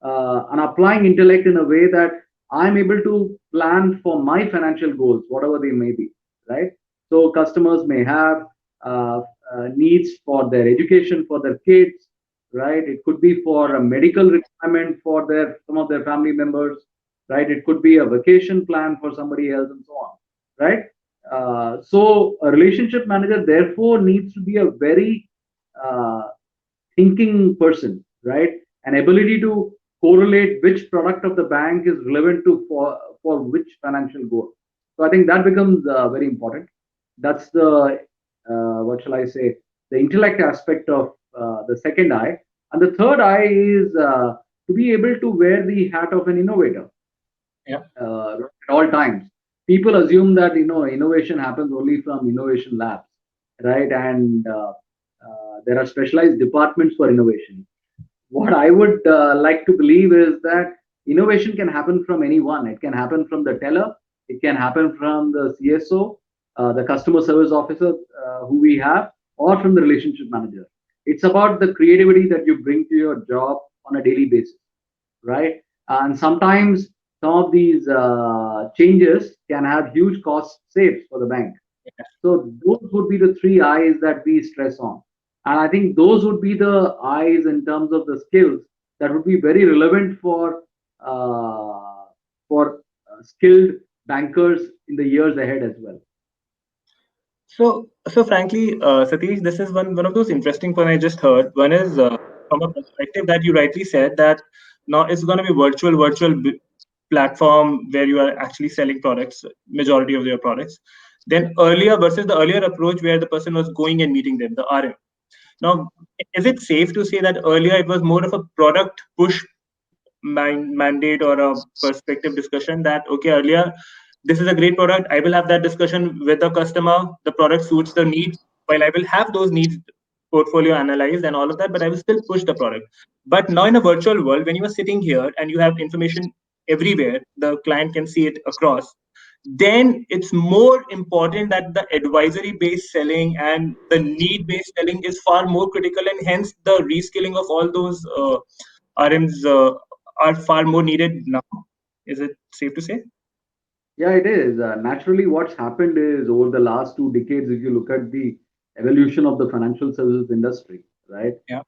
and applying intellect in a way that I'm able to plan for my financial goals, whatever they may be, right? So customers may have needs for their education, for their kids, right? It could be for a medical requirement for some of their family members, right? It could be a vacation plan for somebody else, and so on, right? So a relationship manager therefore needs to be a very uh, thinking person, right? An ability to correlate which product of the bank is relevant to for which financial goal. So I think that becomes very important. That's the what shall I say? The intellect aspect of the second eye, and the third eye is to be able to wear the hat of an innovator Yeah. at all times. People assume that innovation happens only from innovation labs, right? And there are specialized departments for innovation. What I would like to believe is that innovation can happen from anyone. It can happen from the teller, it can happen from the CSO, the customer service officer who we have, or from the relationship manager. It's about the creativity that you bring to your job on a daily basis, right? And sometimes some of these changes can have huge cost saves for the bank. So those would be the three eyes that we stress on. And I think those would be the eyes in terms of the skills that would be very relevant for skilled bankers in the years ahead as well. So frankly, Satish, this is one of those interesting points I just heard. One is from a perspective that you rightly said that now it's going to be virtual platform where you are actually selling products, majority of your products. Then earlier versus the earlier approach where the person was going and meeting them, the RM. Now, is it safe to say that earlier it was more of a product push mandate or a perspective discussion that okay, earlier this is a great product, I will have that discussion with the customer, the product suits the needs, while I will have those needs portfolio analyzed and all of that, but I will still push the product. But now in a virtual world, when you are sitting here and you have information everywhere, the client can see it across, then it's more important that the advisory based selling and the need based selling is far more critical, and hence the reskilling of all those RMs are far more needed now. Is it safe to say? Yeah, it is. Naturally, what's happened is over the last 2 decades, if you look at the evolution of the financial services industry, right? Yeah.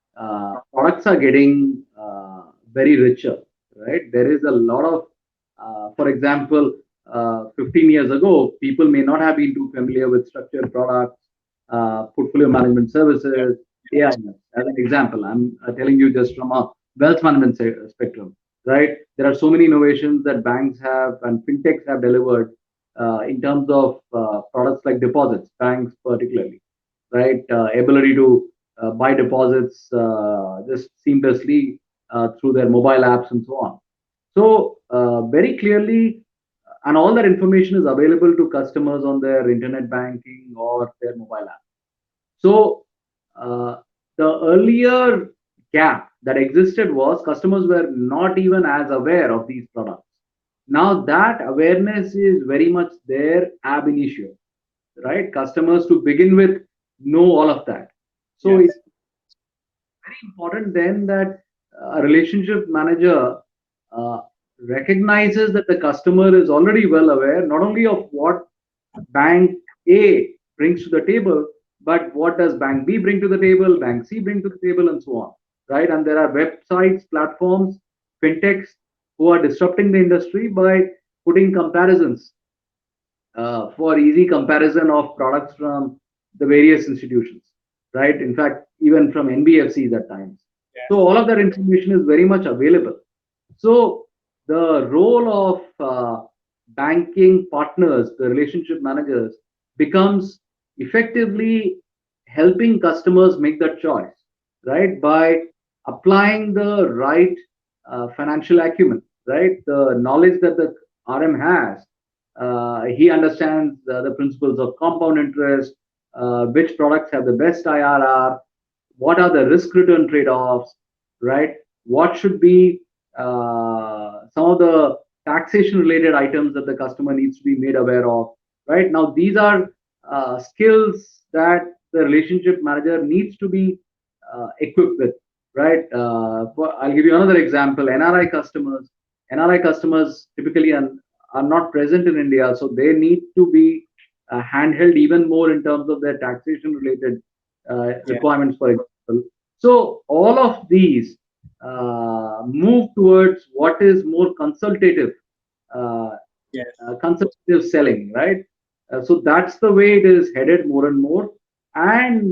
Products are getting very richer, right? There is a lot of, for example, 15 years ago, people may not have been too familiar with structured products, portfolio management services, AIS. As an example, I'm telling you just from a wealth management spectrum, right? There are so many innovations that banks have and fintechs have delivered in terms of products like deposits, banks particularly, right? Ability to buy deposits just seamlessly through their mobile apps and so on. So very clearly, and all that information is available to customers on their internet banking or their mobile app. So the earlier gap that existed was customers were not even as aware of these products. Now that awareness is very much there ab initio, right? Customers to begin with know all of that. So Yes. it's very important then that a relationship manager uh, recognizes that the customer is already well aware not only of what bank A brings to the table, but what does bank B bring to the table, bank C bring to the table, and so on, right? And there are websites, platforms, fintechs who are disrupting the industry by putting comparisons for easy comparison of products from the various institutions, right? In fact, even from NBFCs at times. So all of that information is very much available. So the role of banking partners, the relationship managers, becomes effectively helping customers make that choice, right? By applying the right financial acumen, right? The knowledge that the RM has, he understands the principles of compound interest, which products have the best IRR, what are the risk return trade offs, right? What should be some of the taxation related items that the customer needs to be made aware of, right? Now, these are skills that the relationship manager needs to be equipped with, right? I'll give you another example. NRI customers typically are not present in India, so they need to be handheld even more in terms of their taxation related requirements, for example. So all of these move towards what is more consultative, uh, Yes. consultative selling, right? So that's the way it is headed more and more, and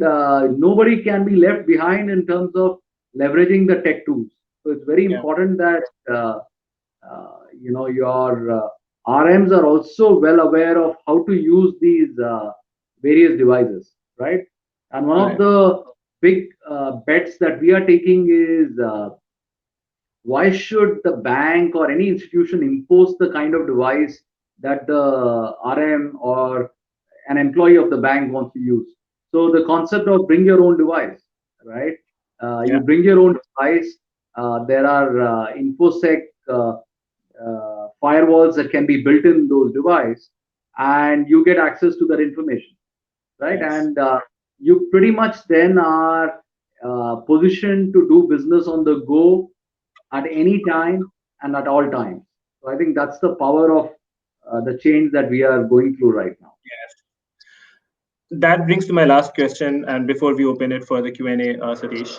nobody can be left behind in terms of leveraging the tech tools. So it's very Yeah. important that your RMs are also well aware of how to use these various devices, right? And one of Right. the big bets that we are taking is why should the bank or any institution impose the kind of device that the RM or an employee of the bank wants to use? So the concept of bring your own device, right? Yeah. You bring your own device. There are infosec firewalls that can be built in those devices, and you get access to that information, right? Yes. And you pretty much then are positioned to do business on the go at any time and at all times. So I think that's the power of the change that we are going through right now. Yes. That brings to my last question, and before we open it for the Q&A, Satish,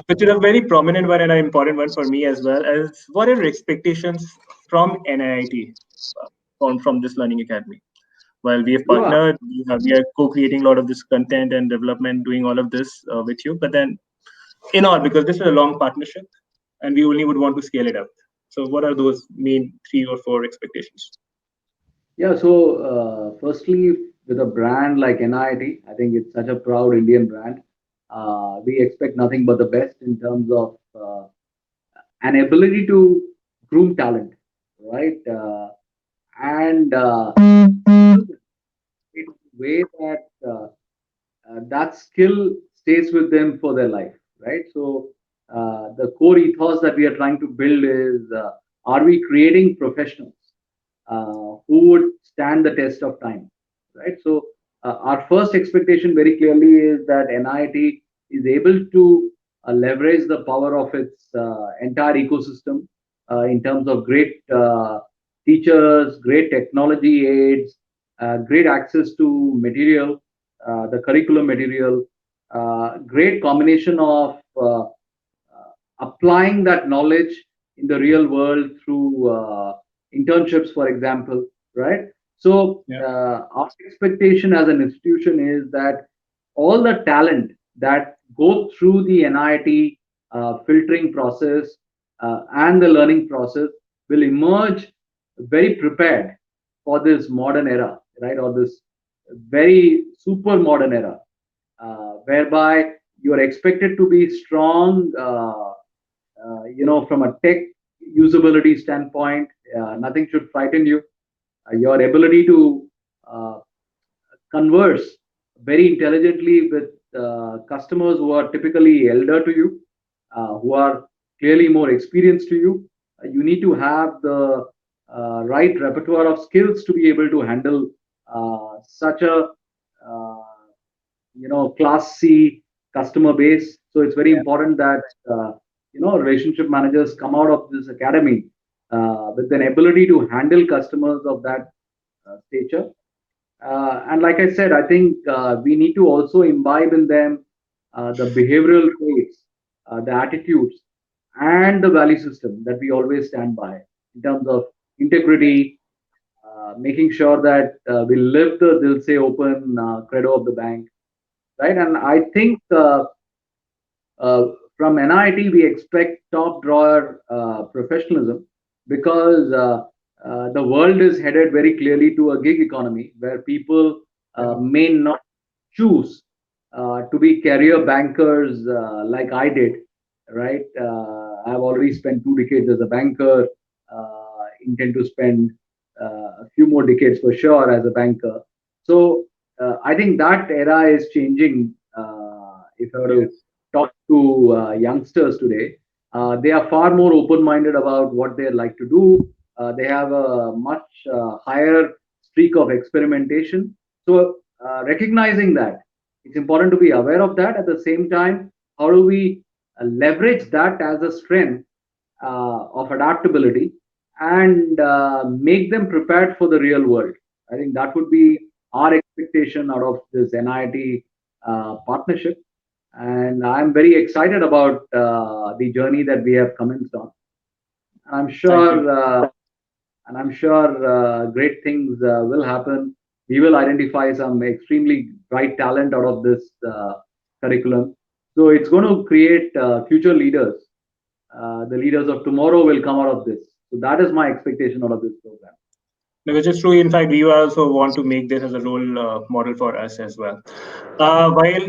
which is a very prominent one and an important one for me as well, as what are your expectations from NIIT, from this learning academy? While we have You are partnered, we are co-creating a lot of this content and development, doing all of this with you. But then, in all, because this is a long partnership, and we only would want to scale it up. So, what are those main 3 or 4 expectations? Yeah, so firstly, with a brand like NIT, I think it's such a proud Indian brand. We expect nothing but the best in terms of an ability to groom talent, right? And in a way that that skill stays with them for their life, right? So the core ethos that we are trying to build is: are we creating professionals who would stand the test of time, right? So our first expectation very clearly is that NIT is able to leverage the power of its entire ecosystem in terms of great teachers, great technology aids, great access to material, the curriculum material, great combination of applying that knowledge in the real world through internships, for example, right? So Yeah. our expectation as an institution is that all the talent that go through the NIT filtering process and the learning process will emerge very prepared for this modern era, right? Or this very super modern era, whereby you are expected to be strong, from a tech usability standpoint. Nothing should frighten you. Your ability to uh, converse very intelligently with customers who are typically elder to you, who are clearly more experienced to you. You need to have the right repertoire of skills to be able to handle such a uh, class C customer base. So it's very Yeah. important that relationship managers come out of this academy with an ability to handle customers of that stature. And like I said, I think we need to also imbibe in them the behavioral traits, the attitudes, and the value system that we always stand by in terms of integrity, making sure that we live the they'll say open credo of the bank, right? And I think uh, from NIT we expect top drawer professionalism because the world is headed very clearly to a gig economy where people Yeah. may not choose to be career bankers like I did, right? I've already spent 2 decades as a banker, intend to spend a few more decades for sure as a banker. So I think that era is changing. If I were to Yes. talk to youngsters today, they are far more open-minded about what they like to do. They have a much higher streak of experimentation. So recognizing that, it's important to be aware of that. At the same time, how do we leverage that as a strength of adaptability and make them prepared for the real world? I think that would be our expectation out of this NIT partnership. And I'm very excited about the journey that we have commenced on. I'm sure, great things will happen. We will identify some extremely bright talent out of this curriculum. So it's going to create future leaders. The leaders of tomorrow will come out of this. So that is my expectation out of this program. No, which is true. In fact, we also want to make this as a role model for us as well. While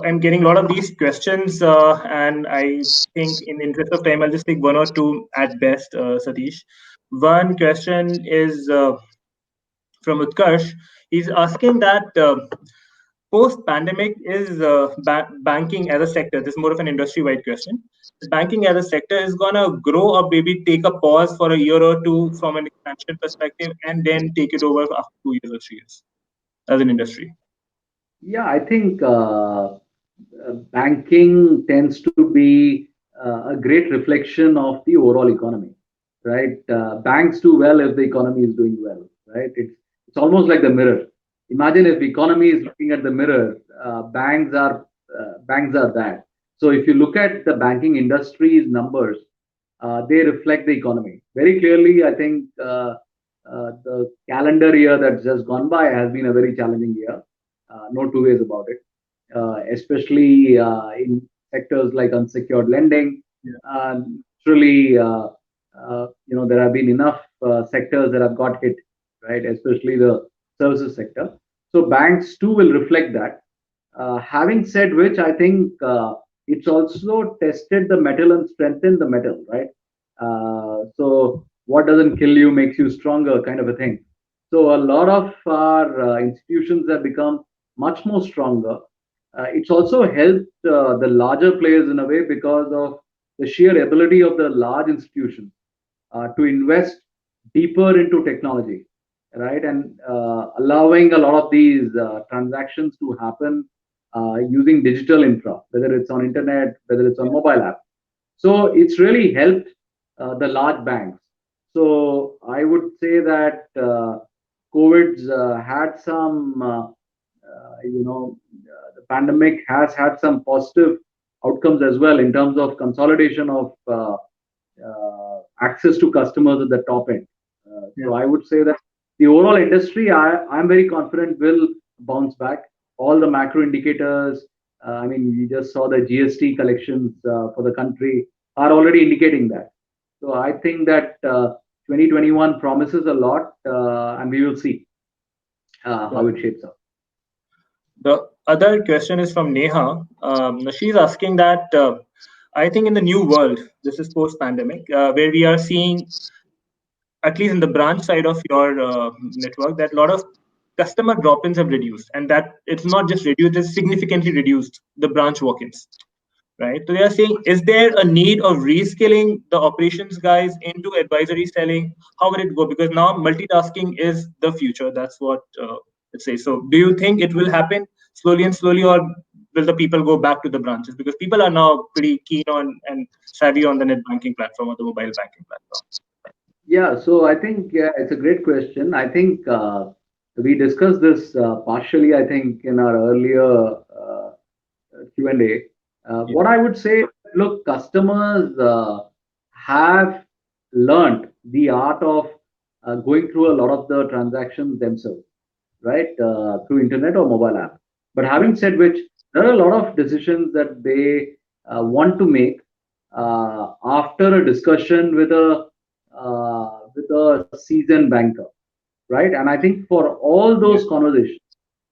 I'm getting a lot of these questions, and I think in the interest of time, I'll just take one or two at best, Satish. One question is from Utkarsh. He's asking that post-pandemic is banking as a sector. This is more of an industry-wide question. Banking as a sector is gonna grow or maybe take a pause for a year or two from an expansion perspective, and then take it over after 2 years or 3 years as an industry. Yeah, I think banking tends to be a great reflection of the overall economy, right? Banks do well if the economy is doing well, right? It's almost like the mirror. Imagine if the economy is looking at the mirror, banks are that. So if you look at the banking industry's numbers, they reflect the economy very clearly. I think the calendar year that's just gone by has been a very challenging year. No two ways about it. Especially in sectors like unsecured lending. Truly, there have been enough sectors that have got hit, right? Especially the services sector. So banks too will reflect that. Having said which, I think it's also tested the metal and strengthened the metal, right? So what doesn't kill you makes you stronger, kind of a thing. So a lot of our institutions have become much more stronger. It's also helped the larger players in a way because of the sheer ability of the large institutions to invest deeper into technology, right? And allowing a lot of these transactions to happen using digital infra, whether it's on internet, whether it's on mobile app. So it's really helped the large banks. So I would say that COVID's had some, the pandemic has had some positive outcomes as well in terms of consolidation of access to customers at the top end. So I would say that the overall industry, I'm very confident will bounce back. All the macro indicators, we just saw the GST collections for the country are already indicating that. So I think that 2021 promises a lot, and we will see how it shapes up. The other question is from Neha. She's asking that I think in the new world, this is post-pandemic, where we are seeing, at least in the branch side of your network, that a lot of customer drop-ins have reduced, and that it's not just reduced, it's significantly reduced the branch walk-ins, right? So they are saying, is there a need of reskilling the operations guys into advisory selling? How will it go? Because now multitasking is the future. That's what it says. So do you think it will happen slowly and slowly, or will the people go back to the branches? Because people are now pretty keen on and savvy on the net banking platform or the mobile banking platform. Yeah, so I think it's a great question. I think we discussed this partially, I think, in our earlier Q&A. What I would say, look, customers have learned the art of going through a lot of the transactions themselves, right, through internet or mobile app. But having said which, there are a lot of decisions that they want to make after a discussion with a seasoned banker, right? And I think for all those conversations,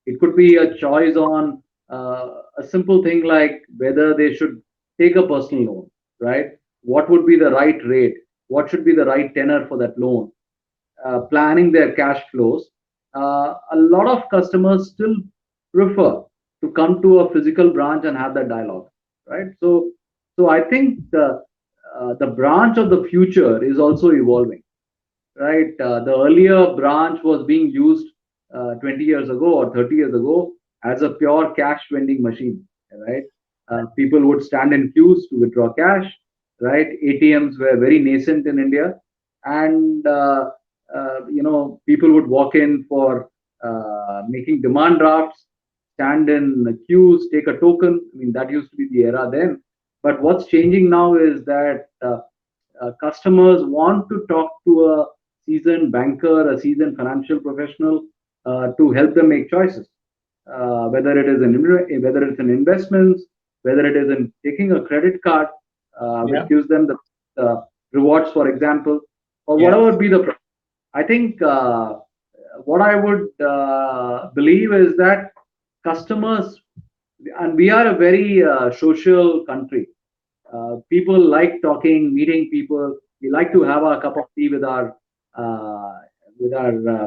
it could be a choice on a simple thing like whether they should take a personal loan, right? What would be the right rate? What should be the right tenor for that loan? Planning their cash flows. A lot of customers still prefer to come to a physical branch and have that dialogue, right? So I think the branch of the future is also evolving, right? The earlier branch was being used 20 years ago or 30 years ago as a pure cash vending machine, right? People would stand in queues to withdraw cash, right? ATMs were very nascent in India, and people would walk in for making demand drafts, stand in queues, take a token. I mean, that used to be the era then. But what's changing now is that customers want to talk to a seasoned banker, a seasoned financial professional to help them make choices. Whether it is whether it's in investments, whether it is in taking a credit card, which gives them the rewards, for example, or whatever be the. I think what I would believe is that customers, and we are a very social country. People like talking, meeting people. We like to have a cup of tea with our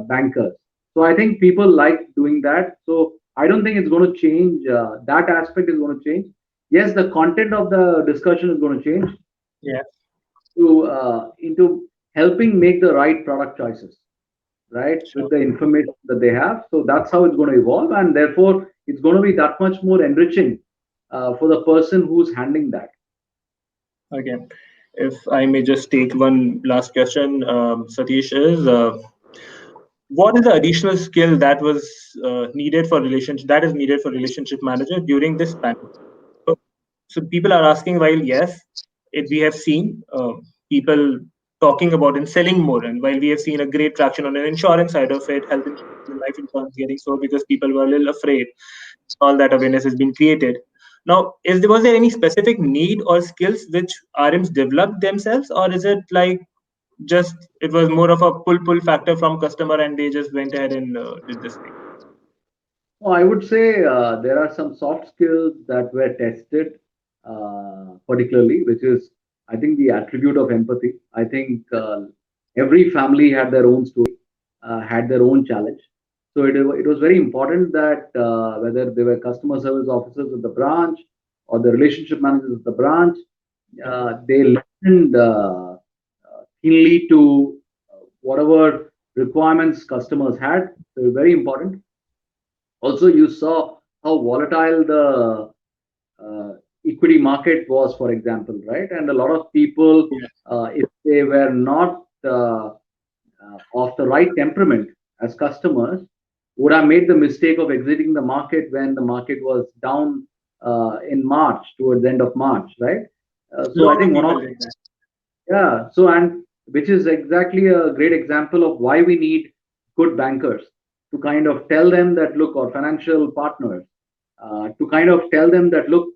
bankers. So I think people like doing that. So I don't think it's going to change. That aspect is going to change. Yes, the content of the discussion is going to change. Yeah. Into helping make the right product choices, right, with the information that they have. So that's how it's going to evolve, and therefore it's going to be that much more enriching for the person who's handling that. Again, if I may just take one last question, Satish, is what is the additional skill that was needed for relationship manager during this pandemic? So people are asking, while yes, we have seen people talking about and selling more, and while we have seen a great traction on an insurance side of it, health insurance and life insurance getting so because people were a little afraid, all that awareness has been created. Now, was there any specific need or skills which RMs developed themselves, or is it like just it was more of a pull factor from customer and they just went ahead and did this thing? Well, I would say there are some soft skills that were tested, particularly, which is, I think, the attribute of empathy. I think every family had their own story, had their own challenge. So it was very important that whether they were customer service officers at the branch or the relationship managers at the branch, they listened keenly to whatever requirements customers had. So very important. Also, you saw how volatile the equity market was, for example, right? And a lot of people, if they were not of the right temperament as customers, would have made the mistake of exiting the market when the market was down in March, towards the end of March, right? So I think so, and which is exactly a great example of why we need good bankers to kind of tell them that, look, or financial partners, to kind of tell them that, look,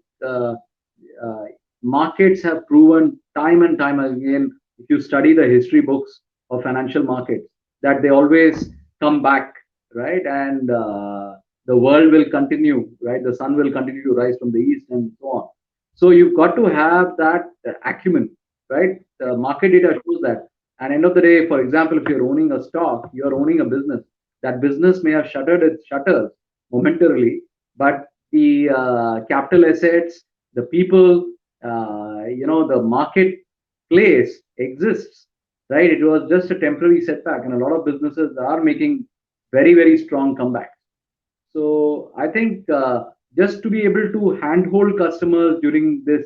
markets have proven time and time again, if you study the history books of financial markets, that they always come back, right? And the world will continue, right? The sun will continue to rise from the east and so on. So you've got to have that acumen, right? The market data shows that. And end of the day, for example, if you're owning a stock, you're owning a business. That business may have shuttered its shutters momentarily, but the capital assets, the people, the marketplace exists, right? It was just a temporary setback, and a lot of businesses are making very, very strong comebacks. So I think just to be able to handhold customers during this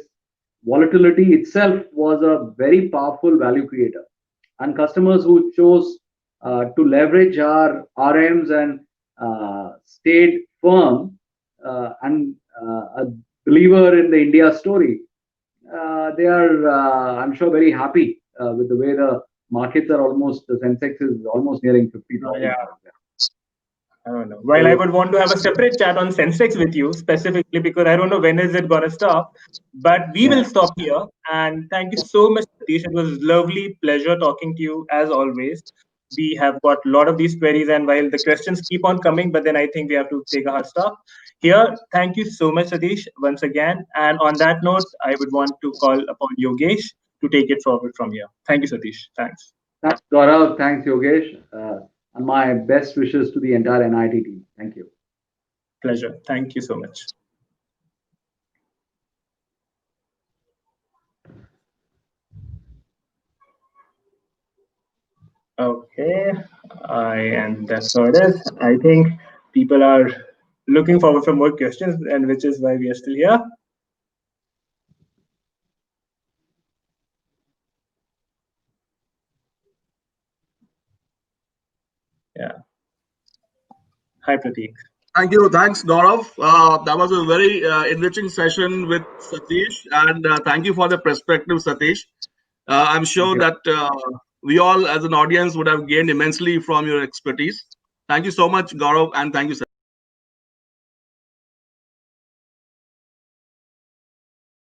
volatility itself was a very powerful value creator. And customers who chose to leverage our RMs and stayed firm and a believer in the India story, they are, I'm sure, very happy with the way the markets are almost, the Sensex is almost nearing 50,000. Yeah. I don't know. While I would want to have a separate chat on Sensex with you specifically because I don't know when is it going to stop, but we will stop here. And thank you so much, Satish. It was lovely pleasure talking to you as always. We have got a lot of these queries, and while the questions keep on coming, but then I think we have to take a hard stop here. Thank you so much, Satish, once again. And on that note, I would want to call upon Yogesh to take it forward from here. Thank you, Satish. Thanks. Thanks, Gaurav. Thanks, Yogesh. And my best wishes to the entire NIIT team. Thank you. Pleasure. Thank you so much. Okay, and that's how it is. I think people are looking forward for more questions, and which is why we are still here. Yeah. Hi, Prateek. Thank you. Thanks, Gaurav. That was a very enriching session with Satish, and thank you for the perspective, Satish. I'm sure that we all, as an audience, would have gained immensely from your expertise. Thank you so much, Gaurav, and thank you, Satish.